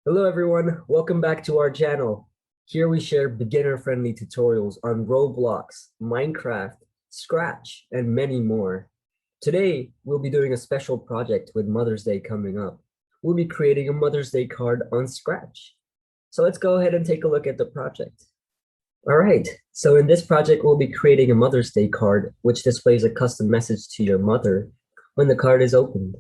Hello everyone, welcome back to our channel. Here we share beginner-friendly tutorials on Roblox, Minecraft, Scratch, and many more. Today, we'll be doing a special project with Mother's Day coming up. We'll be creating a Mother's Day card on Scratch. So let's go ahead and take a look at the project. All right, so in this project, we'll be creating a Mother's Day card, which displays a custom message to your mother when the card is opened.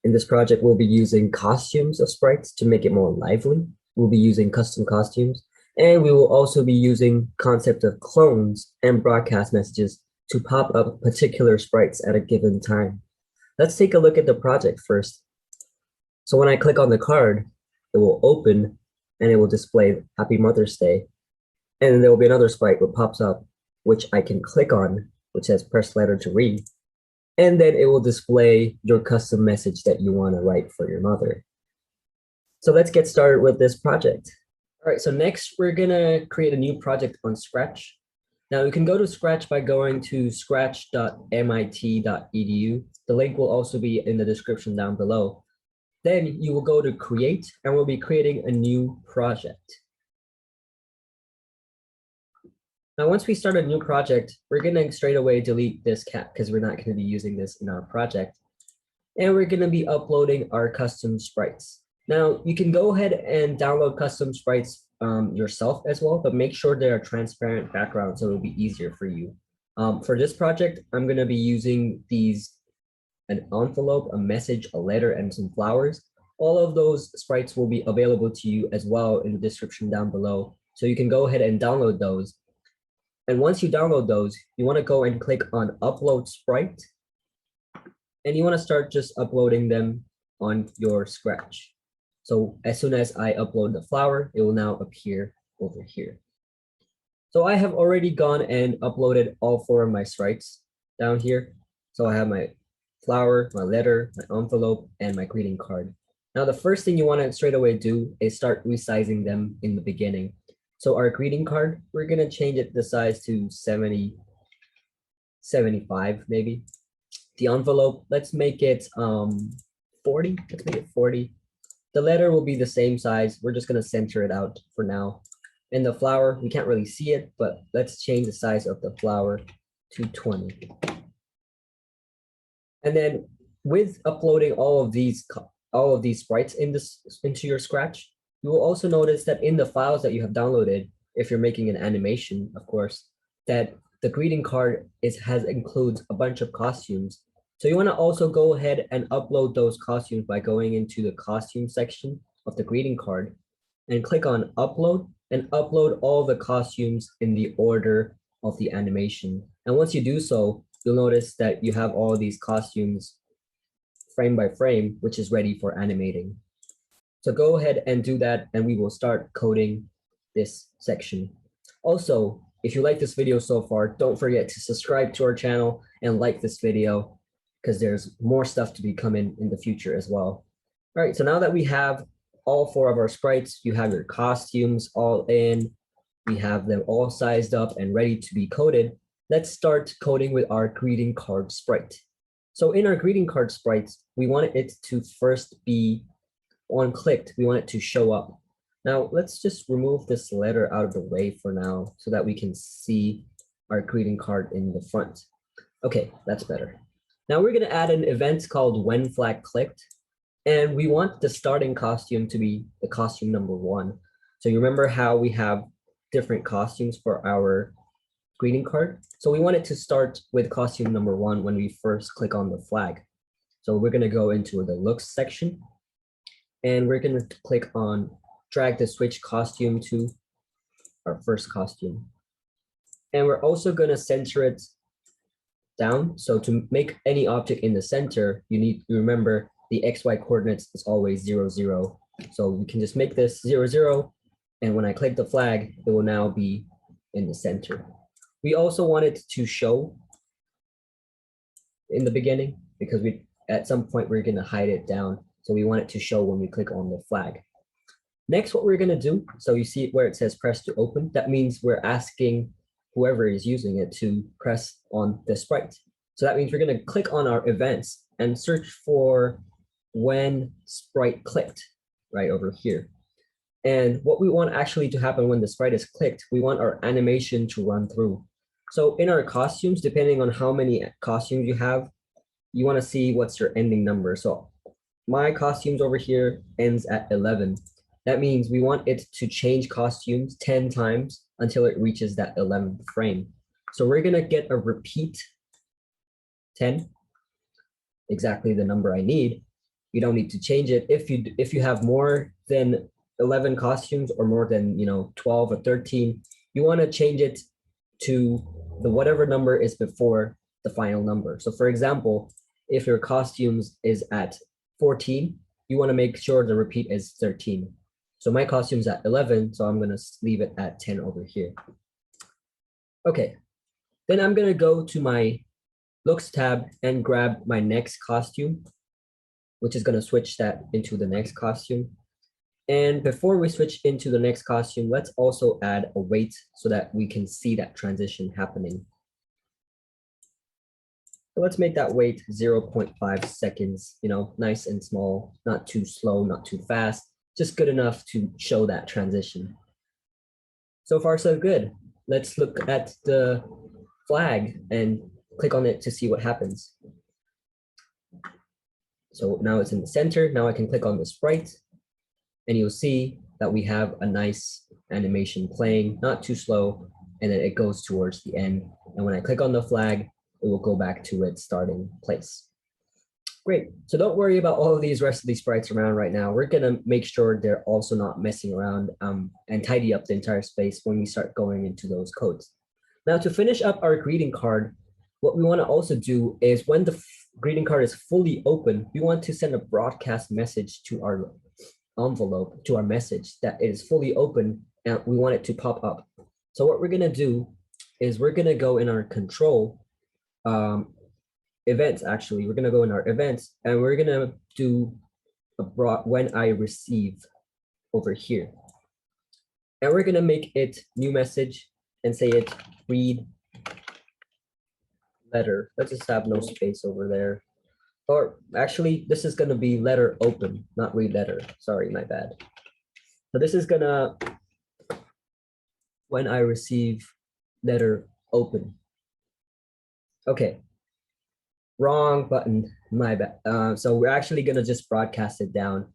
In this project, we'll be using costumes of sprites to make it more lively. We'll be using custom costumes, and we will also be using concept of clones and broadcast messages to pop up particular sprites at a given time. Let's take a look at the project first. So when I click on the card, it will open and it will display Happy Mother's Day. And then there will be another sprite that pops up, which I can click on, which says press letter to read. And then it will display your custom message that you want to write for your mother. So let's get started with this project. All right, so next we're gonna create a new project on Scratch. Now you can go to Scratch by going to scratch.mit.edu. The link will also be in the description down below. Then you will go to create and we'll be creating a new project. Now, once we start a new project, we're gonna straight away delete this cat because we're not gonna be using this in our project. And we're gonna be uploading our custom sprites. Now, you can go ahead and download custom sprites yourself as well, but make sure they're a transparent background so it'll be easier for you. For this project, I'm gonna be using an envelope, a message, a letter, and some flowers. All of those sprites will be available to you as well in the description down below. So you can go ahead and download those. And once you download those, you want to go and click on Upload Sprite. And you want to start just uploading them on your Scratch. So as soon as I upload the flower, it will now appear over here. So I have already gone and uploaded all 4 of my sprites down here. So I have my flower, my letter, my envelope, and my greeting card. Now the first thing you want to straight away do is start resizing them in the beginning. So our greeting card, we're gonna change it the size to 70, 75 maybe. The envelope, let's make it 40, let's make it 40. The letter will be the same size. We're just gonna center it out for now. And the flower, we can't really see it, but let's change the size of the flower to 20. And then with uploading all of these sprites into your Scratch, you will also notice that in the files that you have downloaded, if you're making an animation, of course, that the greeting card includes a bunch of costumes. So you want to also go ahead and upload those costumes by going into the costume section of the greeting card and click on upload and upload all the costumes in the order of the animation. And once you do so, you'll notice that you have all these costumes frame by frame, which is ready for animating. So go ahead and do that, and we will start coding this section. Also, if you like this video so far, don't forget to subscribe to our channel and like this video because there's more stuff to be coming in the future as well. All right, so now that we have all 4 of our sprites, you have your costumes all in, we have them all sized up and ready to be coded. Let's start coding with our greeting card sprite. So in our greeting card sprites, we want it to first be on clicked, we want it to show up. Now let's just remove this letter out of the way for now so that we can see our greeting card in the front. Okay, that's better. Now we're gonna add an event called when flag clicked, and we want the starting costume to be the costume number 1. So you remember how we have different costumes for our greeting card? So we want it to start with costume number 1 when we first click on the flag. So we're gonna go into the looks section, and we're going to click on drag the switch costume to our first costume. And we're also going to center it down. So to make any object in the center, you need to remember the XY coordinates is always 0, 0. So we can just make this 0, 0. And when I click the flag, it will now be in the center. We also want it to show in the beginning because at some point we're going to hide it down. So we want it to show when we click on the flag. Next, what we're gonna do, so you see where it says press to open, that means we're asking whoever is using it to press on the sprite. So that means we're gonna click on our events and search for when sprite clicked, right over here. And what we want actually to happen when the sprite is clicked, we want our animation to run through. So in our costumes, depending on how many costumes you have, you want to see what's your ending number. So my costumes over here ends at 11. That means we want it to change costumes 10 times until it reaches that 11th frame. So we're gonna get a repeat 10, exactly the number I need. You don't need to change it. If you have more than 11 costumes or more than 12 or 13, you want to change it to the whatever number is before the final number. So for example, if your costumes is at 14, you want to make sure the repeat is 13. So my costume's at 11, so I'm going to leave it at 10 over here. Okay, then I'm going to go to my looks tab and grab my next costume, which is going to switch that into the next costume. And before we switch into the next costume, let's also add a weight so that we can see that transition happening. So let's make that weight 0.5 seconds, nice and small, not too slow, not too fast, just good enough to show that transition. So far, so good. Let's look at the flag and click on it to see what happens. So now it's in the center. Now I can click on the sprite and you'll see that we have a nice animation playing, not too slow, and then it goes towards the end. And when I click on the flag, it will go back to its starting place. Great, so don't worry about all of these rest of these sprites around right now. We're gonna make sure they're also not messing around and tidy up the entire space when we start going into those codes. Now to finish up our greeting card, what we wanna also do is when the greeting card is fully open, we want to send a broadcast message to our envelope, to our message that it is fully open and we want it to pop up. So what we're gonna do is we're gonna go in our control events, actually. We're gonna go in our events and we're gonna do a when I receive over here. And we're gonna make it new message and say it read letter. Let's just have no space over there. Or actually, this is gonna be letter open, not read letter. Sorry, my bad. So this is gonna, when I receive letter open. Okay, wrong button, my bad. So we're actually gonna just broadcast it down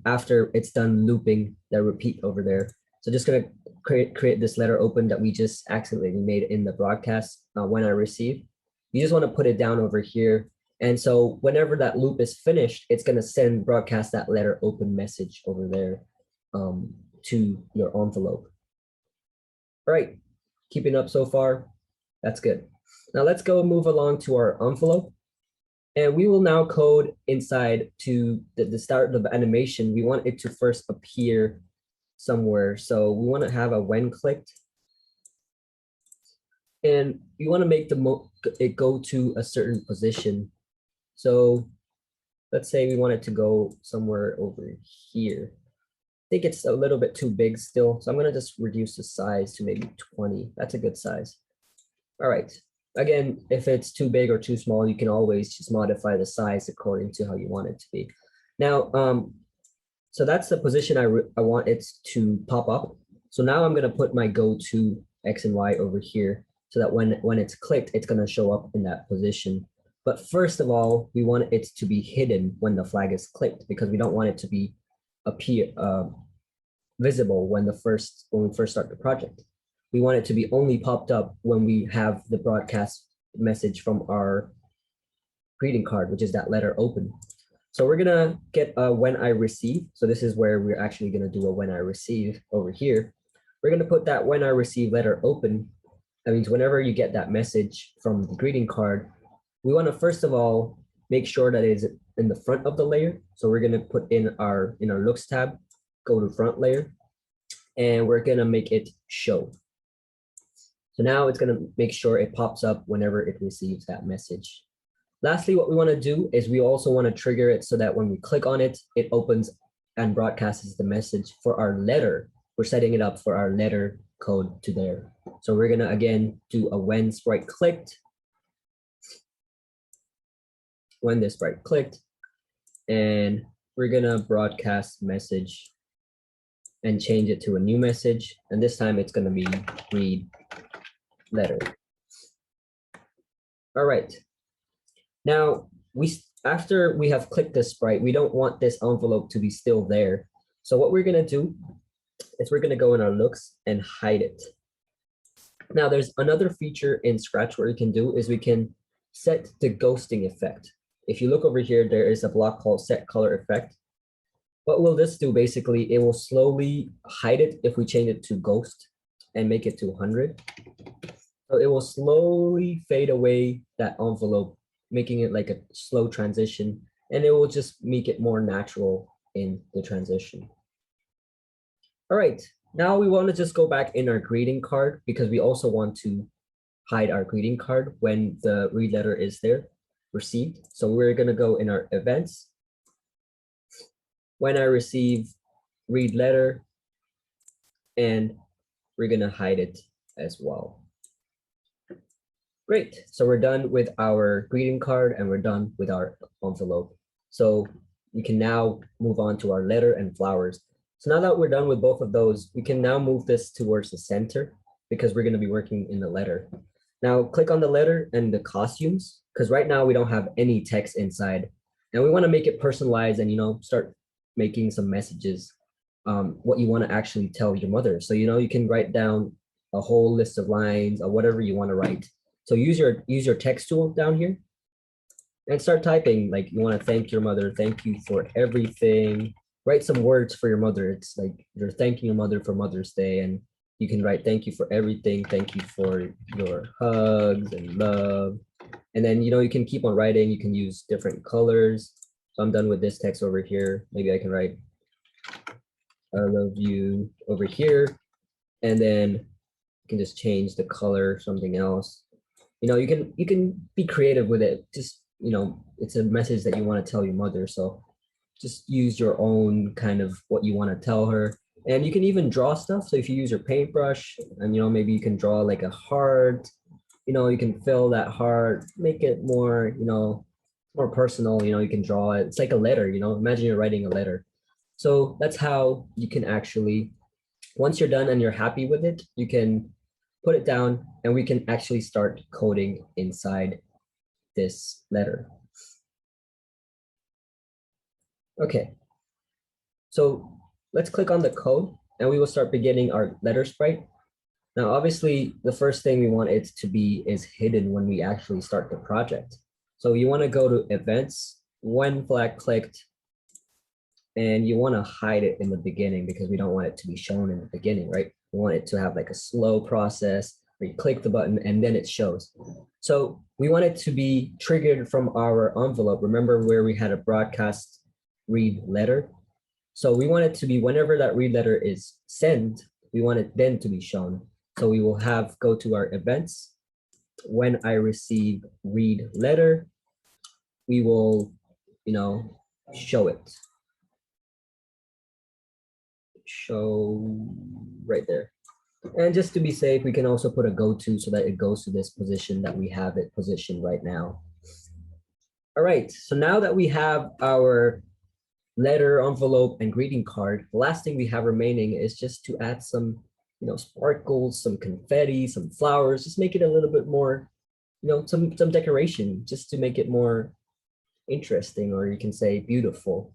after it's done looping the repeat over there. So just gonna create this letter open that we just accidentally made in the broadcast when I receive. You just wanna put it down over here. And so whenever that loop is finished, it's gonna broadcast that letter open message over there to your envelope. All right, keeping up so far, that's good. Now let's go move along to our envelope. And we will now code inside to the start of the animation. We want it to first appear somewhere. So we want to have a when clicked. And we want to make it go to a certain position. So let's say we want it to go somewhere over here. I think it's a little bit too big still. So I'm going to just reduce the size to maybe 20. That's a good size. All right. Again, if it's too big or too small, you can always just modify the size according to how you want it to be. Now, so that's the position I want it to pop up. So now I'm going to put my go to X and Y over here so that when it's clicked, it's going to show up in that position. But first of all, we want it to be hidden when the flag is clicked because we don't want it to be visible when we first start the project. We want it to be only popped up when we have the broadcast message from our greeting card, which is that letter open. So we're gonna get a when I receive. So this is where we're actually gonna do a when I receive over here. We're gonna put that when I receive letter open. That means whenever you get that message from the greeting card, we wanna first of all, make sure that it is in the front of the layer. So we're gonna put in our looks tab, go to front layer, and we're gonna make it show. So now it's gonna make sure it pops up whenever it receives that message. Lastly, what we wanna do is we also wanna trigger it so that when we click on it, it opens and broadcasts the message for our letter. We're setting it up for our letter code to there. So we're gonna, again, do a when sprite clicked. When the sprite clicked, and we're gonna broadcast message and change it to a new message. And this time it's going to be read letter. All right. Now, after we have clicked this sprite, we don't want this envelope to be still there. So what we're going to do is we're going to go in our looks and hide it. Now, there's another feature in Scratch where we can do is we can set the ghosting effect. If you look over here, there is a block called set color effect. What will this do? Basically, it will slowly hide it if we change it to ghost and make it to 100. So it will slowly fade away that envelope, making it like a slow transition, and it will just make it more natural in the transition. All right, now we want to just go back in our greeting card because we also want to hide our greeting card when the read letter is there, received. So we're going to go in our events. When I receive read letter, and we're going to hide it as well. Great, so we're done with our greeting card and we're done with our envelope. So we can now move on to our letter and flowers. So now that we're done with both of those, we can now move this towards the center because we're going to be working in the letter. Now click on the letter and the costumes, because right now we don't have any text inside and we want to make it personalized and, start making some messages, what you want to actually tell your mother. So, you can write down a whole list of lines or whatever you want to write. So use your text tool down here and start typing, like you want to thank your mother, thank you for everything. Write some words for your mother. It's like you're thanking your mother for Mother's Day, and you can write thank you for everything, thank you for your hugs and love. And then, you can keep on writing. You can use different colors. So I'm done with this text over here. Maybe I can write I love you over here. And then you can just change the color, something else. You can be creative with it. Just, it's a message that you want to tell your mother. So just use your own kind of what you want to tell her. And you can even draw stuff. So if you use your paintbrush and, maybe you can draw like a heart, you can fill that heart, make it more, more personal, you can draw it. It's like a letter, imagine you're writing a letter. So that's how you can actually, once you're done and you're happy with it, you can put it down and we can actually start coding inside this letter. Okay, so let's click on the code and we will start beginning our letter sprite. Now, obviously, the first thing we want it to be is hidden when we actually start the project. So you want to go to events, when flag clicked, and you want to hide it in the beginning because we don't want it to be shown in the beginning, right? We want it to have like a slow process where you click the button and then it shows. So we want it to be triggered from our envelope. Remember where we had a broadcast read letter? So we want it to be whenever that read letter is sent, we want it then to be shown. So we will go to our events. When I receive read letter, we will, show it. Show right there. And just to be safe, we can also put a go to so that it goes to this position that we have it positioned right now. All right, so now that we have our letter, envelope, and greeting card, the last thing we have remaining is just to add some, sparkles, some confetti, some flowers, just make it a little bit more, some decoration, just to make it more interesting, or you can say beautiful.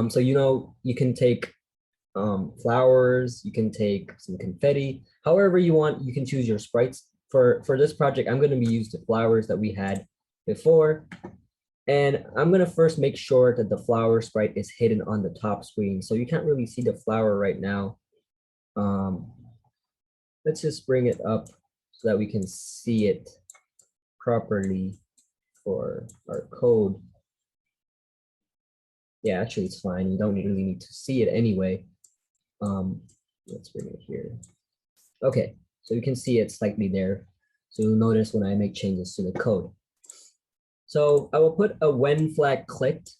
So, you can take flowers, you can take some confetti, however you want. You can choose your sprites. For this project, I'm going to be using the flowers that we had before. And I'm going to first make sure that the flower sprite is hidden on the top screen. So you can't really see the flower right now. Let's just bring it up so that we can see it properly for our code. Yeah, actually it's fine. You don't really need to see it anyway. Let's bring it here. Okay, so you can see it slightly there. So you'll notice when I make changes to the code. So I will put a when flag clicked,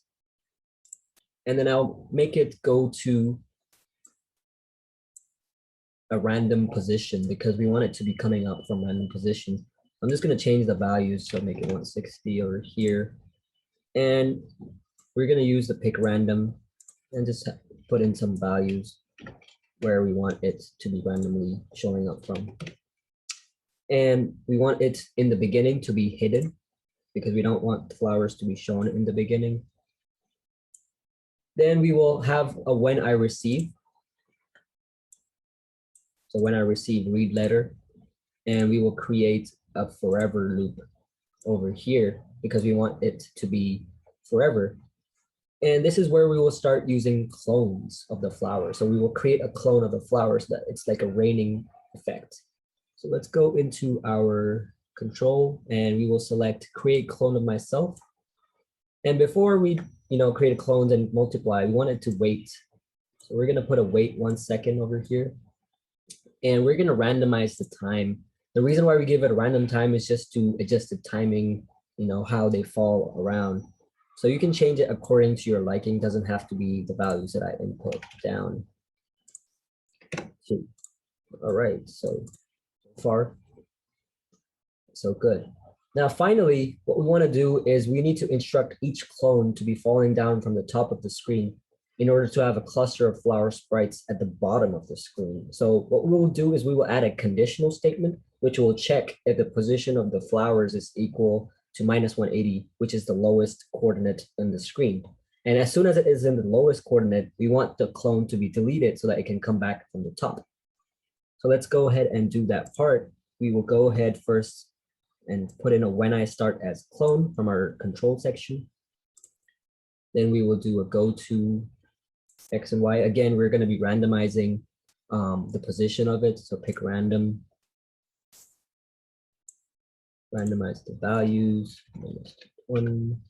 and then I'll make it go to a random position because we want it to be coming up from random positions. I'm just going to change the values, so make it 160 over here. And we're going to use the pick random and just put in some values. where we want it to be randomly showing up from. And we want it in the beginning to be hidden because we don't want flowers to be shown in the beginning. Then we will have a when I receive. So when I receive read letter, and we will create a forever loop over here because we want it to be forever. And this is where we will start using clones of the flower. So we will create a clone of the flowers that it's like a raining effect. So let's go into our control and we will select create clone of myself. And before we create clones and multiply, we want it to wait. So we're gonna put a wait 1 second over here. And we're gonna randomize the time. The reason why we give it a random time is just to adjust the timing, how they fall around. So you can change it according to your liking. It doesn't have to be the values that I input down. All right, so far, so good. Now, finally, what we want to do is we need to instruct each clone to be falling down from the top of the screen in order to have a cluster of flower sprites at the bottom of the screen. So what we will do is we will add a conditional statement, which will check if the position of the flowers is equal to -180, which is the lowest coordinate on the screen. And as soon as it is in the lowest coordinate, we want the clone to be deleted so that it can come back from the top. So let's go ahead and do that part. We will go ahead first and put in a when I start as clone from our control section. Then we will do a go to X and Y. Again, we're going to be randomizing the position of it. So pick random, randomize the values, -1.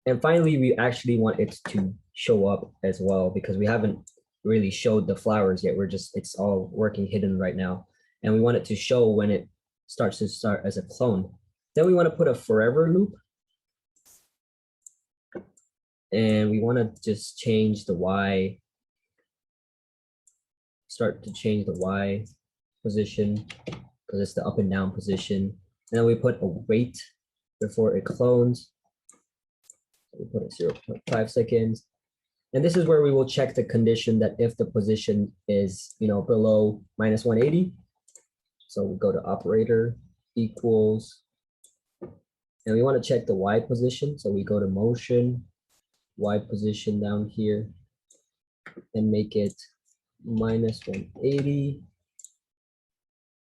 And finally, we actually want it to show up as well because we haven't really showed the flowers yet. It's all working hidden right now. And we want it to show when it starts as a clone. Then we want to put a forever loop. And we want to just change the Y, start to change the Y position because it's the up and down position. And then we put a wait before it clones. We put it 0.5 seconds. And this is where we will check the condition that if the position is, below -180. So we go to operator equals, and we want to check the Y position. So we go to motion, Y position down here, and make it -180.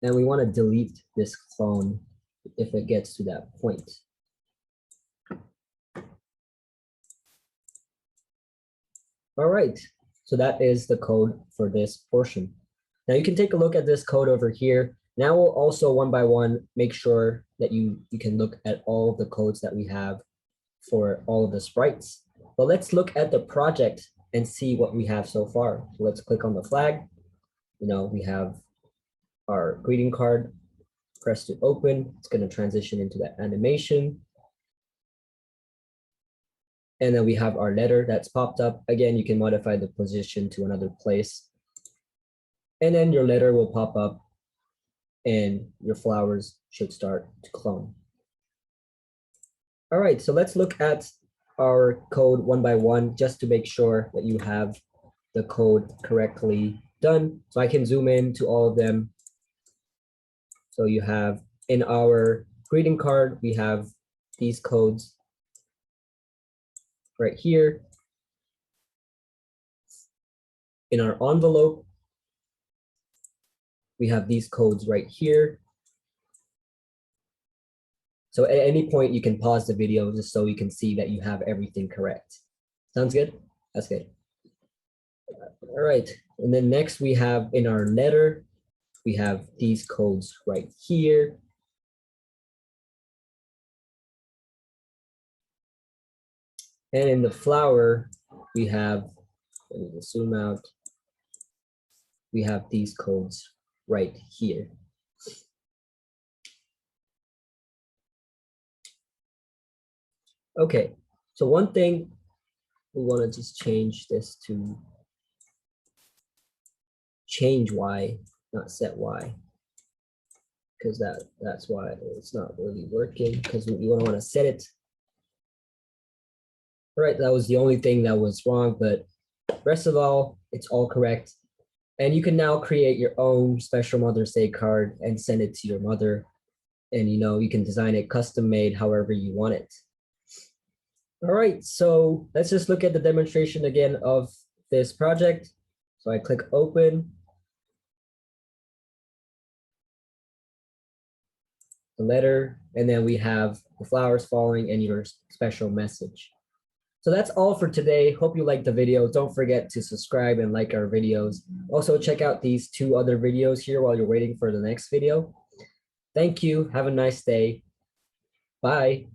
And we want to delete this clone if it gets to that point. All right, so that is the code for this portion. Now you can take a look at this code over here. Now we'll also one by one make sure that you can look at all of the codes that we have for all of the sprites. But let's look at the project and see what we have so far. So let's click on the flag. We have our greeting card, press to open. It's going to transition into that animation. And then we have our letter that's popped up. Again, you can modify the position to another place. And then your letter will pop up and your flowers should start to clone. All right, so let's look at our code one by one just to make sure that you have the code correctly done. So I can zoom in to all of them. So you have in our greeting card, we have these codes right here. In our envelope, we have these codes right here. So at any point, you can pause the video just so you can see that you have everything correct. Sounds good? That's good. All right, and then next we have in our letter, we have these codes right here. And in the flower, we have, let me just zoom out. We have these codes right here. Okay, so one thing we want to just change this to change Y, not set Y, because that's why it's not really working, because we want to set it. All right, that was the only thing that was wrong, but rest of all, it's all correct. And you can now create your own special Mother's Day card and send it to your mother. And you can design it custom made however you want it. All right, so let's just look at the demonstration again of this project. So I click open. The letter, and then we have the flowers falling and your special message. So that's all for today. Hope you liked the video. Don't forget to subscribe and like our videos. Also check out these 2 other videos here while you're waiting for the next video. Thank you. Have a nice day. Bye.